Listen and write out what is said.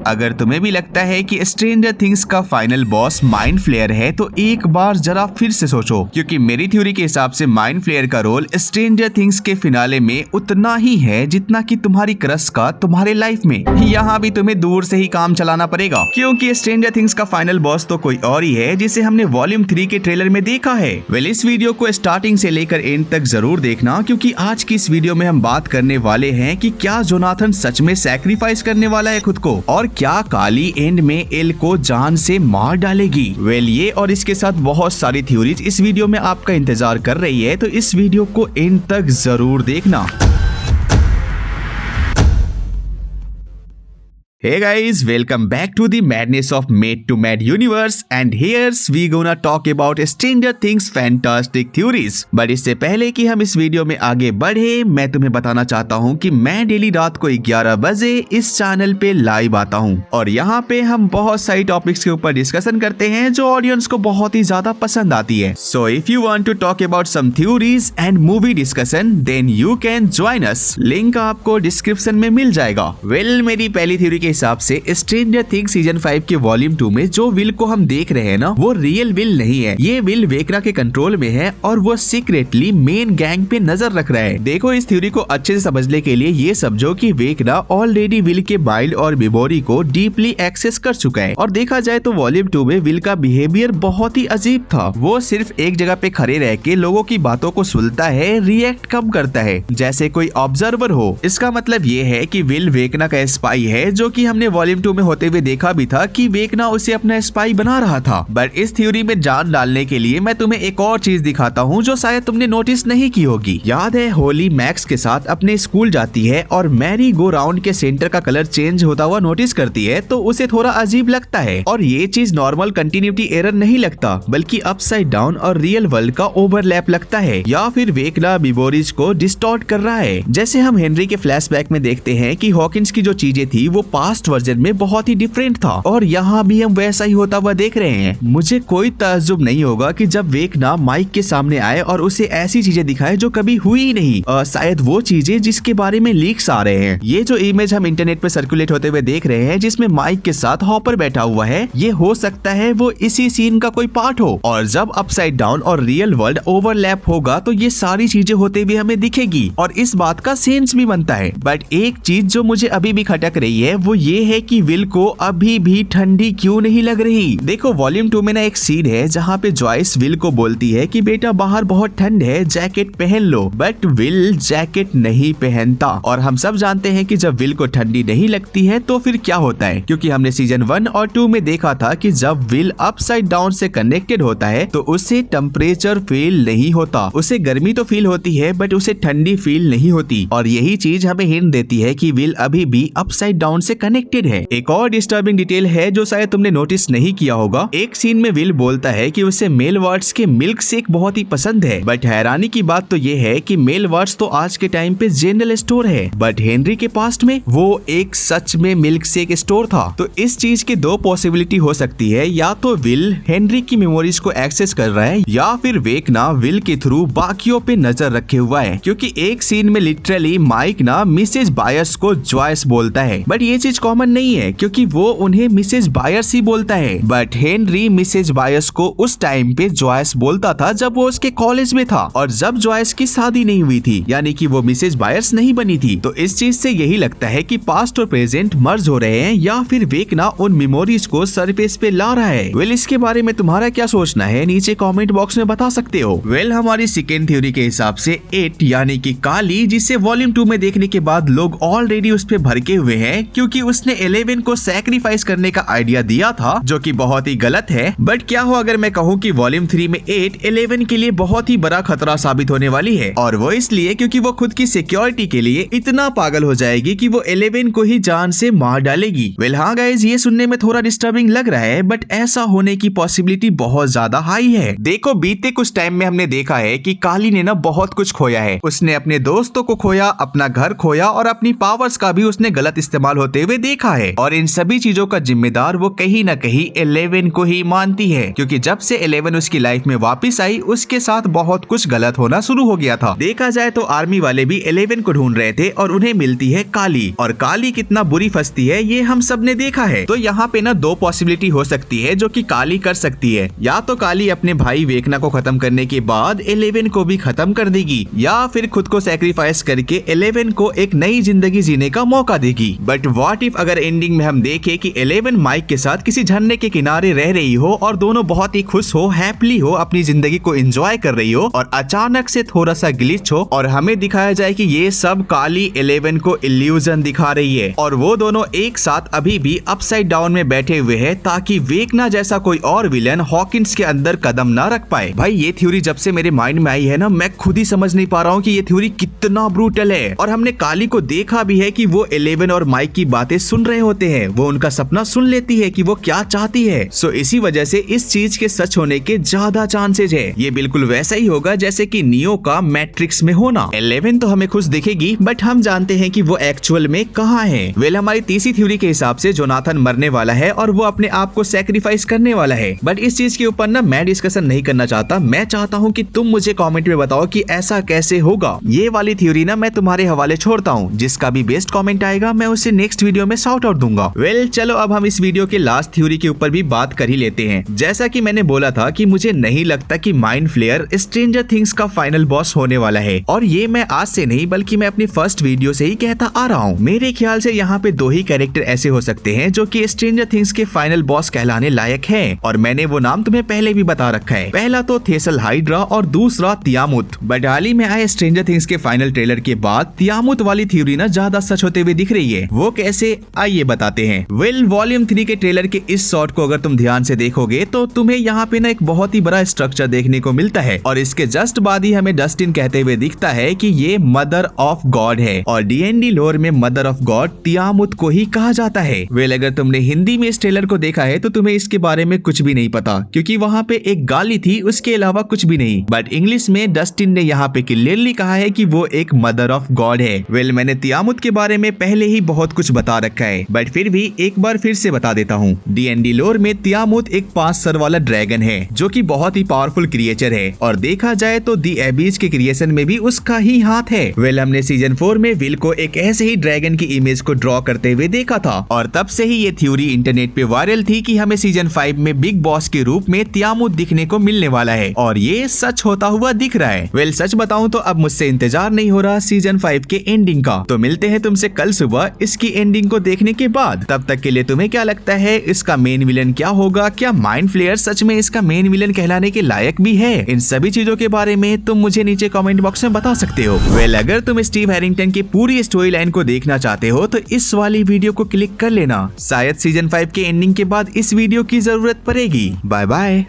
अगर तुम्हें भी लगता है कि स्ट्रेंजर थिंग्स का फाइनल बॉस माइंड फ्लेयर है तो एक बार जरा फिर से सोचो, क्योंकि मेरी थ्योरी के हिसाब से माइंड फ्लेयर का रोल स्ट्रेंजर थिंग्स के फिनाले में उतना ही है जितना कि तुम्हारी क्रश का तुम्हारे लाइफ में। यहाँ भी तुम्हें दूर से ही काम चलाना पड़ेगा, क्योंकि स्ट्रेंजर थिंग्स का फाइनल बॉस तो कोई और ही है जिसे हमने वॉल्यूम 3 के ट्रेलर में देखा है। इस वीडियो को स्टार्टिंग से लेकर एंड तक जरूर देखना, क्योंकि आज की इस वीडियो में हम बात करने वाले हैं कि क्या जोनाथन सच में सैक्रिफाइस करने वाला है खुद को, और क्या काली एंड में एल को जान से मार डालेगी। ये और इसके साथ बहुत सारी थ्योरीज इस वीडियो में आपका इंतजार कर रही है, तो इस वीडियो को एंड तक जरूर देखना। Hey guys, welcome back to the madness of Made to Mad universe and here's we gonna talk about Stranger Things fantastic theories। But इससे पहले कि हम इस वीडियो में आगे बढ़े, मैं तुम्हें बताना चाहता हूँ कि मैं डेली रात को 11 बजे इस चैनल पे लाइव आता हूँ और यहाँ पे हम बहुत सारी टॉपिक्स के ऊपर डिस्कशन करते हैं जो ऑडियंस को बहुत ही ज्यादा पसंद आती है। So if you want to talk about some theories and movie discussion, then you can join us। Link आपको डिस्क्रिप्शन में मिल जाएगा। मेरी पहली थ्योरी हिसाब से स्ट्रेंजर थिंग्स सीजन 5 के वॉल्यूम 2 में जो विल को हम देख रहे हैं ना, वो रियल विल नहीं है। ये विल वेकना के कंट्रोल में है और वो सीक्रेटली मेन गैंग पे नजर रख रहा है। देखो, इस थ्योरी को अच्छे से समझने के लिए ये समझो कि वेकना ऑलरेडी विल के माइंड और मेमोरी को डीपली एक्सेस कर चुका है। और देखा जाए तो वॉल्यूम 2 में विल का बिहेवियर बहुत ही अजीब था। वो सिर्फ एक जगह पे खड़े रह के लोगों की बातों को सुनता है, रिएक्ट कम करता है, जैसे कोई ऑब्जर्वर हो। इसका मतलब ये है कि विल वेकना का स्पाई है, जो कि हमने वॉल्यूम 2 में होते हुए देखा भी था कि वेकना उसे अपना स्पाई बना रहा था। बट इस थ्योरी में जान डालने के लिए मैं तुम्हें एक और चीज दिखाता हूँ जो शायद तुमने नोटिस नहीं की होगी। याद है, होली मैक्स के साथ अपने स्कूल जाती है और मैरी गो राउंड के सेंटर का कलर चेंज होता हुआ नोटिस करती है, तो उसे थोड़ा अजीब लगता है। और ये चीज नॉर्मल कंटिन्यूटी एरर नहीं लगता, बल्कि अपसाइड डाउन और रियल वर्ल्ड का ओवरलैप लगता है, या फिर वेकना मेमोरीज को डिस्टॉर्ट कर रहा है। जैसे हम हेनरी के फ्लैशबैक में देखते हैं कि हॉकिंस की जो चीजें थी वो पास्ट वर्जन में बहुत ही डिफरेंट था, और यहाँ भी हम वैसा ही होता हुआ देख रहे हैं। मुझे कोई ताज्जुब नहीं होगा कि जब वेकना माइक के सामने आए और उसे ऐसी चीजें दिखाए जो कभी हुई ही नहीं, शायद वो चीजें जिसके बारे में लीक्स आ रहे हैं। ये जो इमेज हम इंटरनेट पे सर्कुलेट होते हुए देख रहे हैं जिसमें माइक के साथ हॉपर बैठा हुआ है, ये हो सकता है वो इसी सीन का कोई पार्ट हो। और जब अपसाइड डाउन और रियल वर्ल्ड ओवरलैप होगा तो ये सारी चीजें होते हुए हमें दिखेगी और इस बात का सेंस भी बनता है। बट एक चीज जो मुझे अभी भी खटक रही है वो ये है कि विल को अभी भी ठंडी क्यों नहीं लग रही। देखो, वॉल्यूम 2 में ना एक सीन है जहाँ पे जॉयस विल को बोलती है कि बेटा बाहर बहुत ठंड है, जैकेट पहन लो, बट विल जैकेट नहीं पहनता। और हम सब जानते हैं कि जब विल को ठंडी नहीं लगती है तो फिर क्या होता है, क्योंकि हमने सीजन 1 और 2 में देखा था कि जब विल अपसाइड डाउन से कनेक्टेड होता है तो उसे टेम्परेचर फील नहीं होता। उसे गर्मी तो फील होती है बट उसे ठंडी फील नहीं होती, और यही चीज हमें हिंट देती है कि विल अभी भी अपसाइड डाउन से कनेक्टेड है। एक और डिस्टर्बिंग डिटेल है जो शायद तुमने नोटिस नहीं किया होगा। एक सीन में विल बोलता है कि उसे मेल वर्ड्स के मिल्क शेक बहुत ही पसंद है, बट हैरानी की बात तो ये है कि मेल वर्ड्स तो आज के टाइम पे जनरल स्टोर है, बट हेनरी के पास्ट में वो एक सच में मिल्क शेक स्टोर था। तो इस चीज की दो पॉसिबिलिटी हो सकती है, या तो विल हेनरी की मेमोरीज को एक्सेस कर रहा है, या फिर वेकना विल के थ्रू बाकियों पे नजर रखे हुआ है। क्योंकि एक सीन में लिटरली माइक ना मिसेज बायर्स को जॉयस बोलता है, बट ये चीज कॉमन नहीं है क्योंकि वो उन्हें मिसेज बायर्स ही बोलता है। बट हेनरी मिसेज बायर्स को उस टाइम पे जॉयस बोलता था जब वो उसके कॉलेज में था और जब जॉयस की शादी नहीं हुई थी, यानी कि वो मिसेज बायर्स नहीं बनी थी। तो इस चीज से यही लगता है कि पास्ट और प्रेजेंट मर्ज हो रहे हैं, या फिर वेकना उन मेमोरीज को सरफेस पे ला रहा है। इसके बारे में तुम्हारा क्या सोचना है, नीचे कमेंट बॉक्स में बता सकते हो। हमारी सेकेंड थ्योरी के हिसाब से 8 यानी कि काली, जिसे वॉल्यूम 2 में देखने के बाद लोग ऑलरेडी उस पे भड़के हुए हैं क्योंकि उसने 11 को सैक्रिफाइस करने का आइडिया दिया था, जो कि बहुत ही गलत है। बट क्या हो अगर मैं कहूँ कि वॉल्यूम 3 में 8 11 के लिए बहुत ही बड़ा खतरा साबित होने वाली है, और वो इसलिए क्योंकि वो खुद की सिक्योरिटी के लिए इतना पागल हो जाएगी कि वो 11 को ही जान से मार डालेगी। हाँ गाइज, ये सुनने में थोड़ा डिस्टर्बिंग लग रहा है, बट ऐसा होने की पॉसिबिलिटी बहुत ज्यादा हाई है। देखो, बीते कुछ टाइम में हमने देखा है कि काली ने ना बहुत कुछ खोया है। उसने अपने दोस्तों को खोया, अपना घर खोया और अपनी पावर्स का भी उसने गलत इस्तेमाल होते हुए देखा है और इन सभी चीजों का जिम्मेदार वो कहीं न कहीं 11 को ही मानती है, क्योंकि जब से 11 उसकी लाइफ में वापस आई उसके साथ बहुत कुछ गलत होना शुरू हो गया था। देखा जाए तो आर्मी वाले भी 11 को ढूंढ रहे थे और उन्हें मिलती है काली, और काली कितना बुरी फंसती है ये हम सब ने देखा है। तो यहाँ पे ना दो पॉसिबिलिटी हो सकती है जो कि काली कर सकती है, या तो काली अपने भाई वेकना को खत्म करने के बाद 11 को भी खत्म कर देगी, या फिर खुद को सैक्रिफाइस करके 11 को एक नई जिंदगी जीने का मौका देगी। बट व्हाट इफ अगर एंडिंग में हम देखें कि 11 माइक के साथ किसी झरने के किनारे रह रही हो और दोनों बहुत ही खुश हो, हैप्पी हो, अपनी जिंदगी को एंजॉय कर रही हो, और अचानक से थोड़ा सा ग्लिच हो और हमें दिखाया जाए कि ये सब काली 11 को इल्यूजन दिखा रही है और वो दोनों एक साथ अभी भी अपसाइड डाउन में बैठे हुए हैं ताकि वेकना जैसा कोई और विलन हॉकिंस के अंदर कदम ना रख पाए। भाई ये थ्योरी जब से मेरे माइंड में आई है ना, मैं खुद ही समझ नहीं पा रहा हूँ कि ये थ्योरी कितना ब्रूटल है। और हमने काली को देखा भी है कि वो 11 और माइक की बातें सुन रहे होते हैं, वो उनका सपना सुन लेती है कि वो क्या चाहती है। सो इसी वजह से इस चीज के सच होने के ज्यादा चांसेज है। ये बिल्कुल वैसा ही होगा जैसे कि नियो का मैट्रिक्स में होना। 11 तो हमें खुश दिखेगी बट हम जानते हैं कि वो एक्चुअल में कहाँ है। वेल हमारी तीसरी थ्योरी के हिसाब से जोनाथन मरने वाला है और वो अपने आप को सैक्रिफाइस करने वाला है। बट इस चीज के ऊपर ना मैं डिस्कशन नहीं करना चाहता। मैं चाहता हूँ कि तुम मुझे कमेंट में बताओ कि ऐसा कैसे होगा। ये वाली थ्योरी ना मैं तुम्हारे हवाले छोड़ता हूँ। जिसका भी बेस्ट कमेंट आएगा मैं उसे नेक्स्ट वीडियो में शाउट आउट दूंगा। वेल चलो अब हम इस वीडियो के लास्ट थ्योरी के ऊपर भी बात कर ही लेते हैं। जैसा कि मैंने बोला था कि मुझे नहीं लगता कि माइंड फ्लेयर स्ट्रेंजर थिंग्स का फाइनल बॉस होने वाला है, और ये मैं आज से नहीं बल्कि मैं अपनी फर्स्ट वीडियो से ही कहता आ रहा हूँ। मेरे ख्याल से यहाँ पे दो ही कैरेक्टर ऐसे हो सकते हैं जो कि स्ट्रेंजर थिंग्स के फाइनल बॉस कहलाने लायक हैं, और मैंने वो नाम तुम्हें पहले भी बता रखा है। पहला तो थेसल हाइड्रा और दूसरा तियामुत। बट हाल ही में आए स्ट्रेंजर थिंग्स के फाइनल ट्रेलर के बाद तियामुत वाली थ्योरी ना ज्यादा सच होते हुए दिख रही है। वो कैसे, आइए बताते हैं। वेल वॉल्यूम 3 के ट्रेलर के इस शॉट को अगर तुम ध्यान से देखोगे तो तुम्हें यहाँ पे ना एक बहुत ही बड़ा स्ट्रक्चर देखने को मिलता है, और इसके जस्ट बाद ही हमें डस्टिन कहते हुए दिखता है कि ये मदर ऑफ गॉड है, और D&D लोर में मदर ऑफ गॉड तियामुत को ही कहा जाता है। वेल अगर तुमने हिंदी में इस ट्रेलर को देखा है तो तुम्हें इसके बारे में कुछ भी नहीं पता, क्योंकि वहाँ पे एक गाली थी, उसके अलावा कुछ भी नहीं। बट इंग्लिश में डस्टिन ने यहाँ पे क्लियरली कहा है कि वो एक मदर ऑफ गॉड है। वेल मैंने तियामुत के बारे में पहले ही बहुत कुछ बता रखा है, बट फिर भी एक बार फिर से बता देता हूँ। D&D लोर में तियामुत एक 5 सर वाला ड्रैगन है जो कि बहुत ही पावरफुल क्रिएचर है, और देखा जाए तो दी एबीज के क्रिएशन में भी उसका ही हाथ है। वेल हमने सीजन 4 में विल को एक ऐसे ही ड्रैगन की इमेज को ड्रॉ करते हुए देखा था, और तब से ही ये थ्योरी इंटरनेट पे वायरल थी कि हमें सीजन 5 में बिग बॉस के रूप में तियामुत दिखने को मिलने वाला है, और ये सच होता हुआ दिख रहा है। वेल सच बताऊं तो अब मुझसे इंतजार नहीं हो रहा सीजन 5 के एंडिंग का। तो मिलते हैं तुमसे कल सुबह इसकी एंडिंग को देखने के बाद। तब तक के लिए तुम्हें क्या लगता है इसका मेन विलन क्या होगा? क्या माइंड फ्लेयर सच में इसका मेन विलन कहलाने के लायक भी है? इन सभी चीजों के बारे में तुम मुझे नीचे कमेंट बॉक्स में बता सकते हो। वेल अगर तुम स्टीव हैरिंगटन की पूरी स्टोरी लाइन को देखना चाहते हो तो इस वाली वीडियो को क्लिक कर लेना। शायद सीजन 5 के एंडिंग के बाद इस वीडियो की जरूरत पड़ेगी। Bye bye.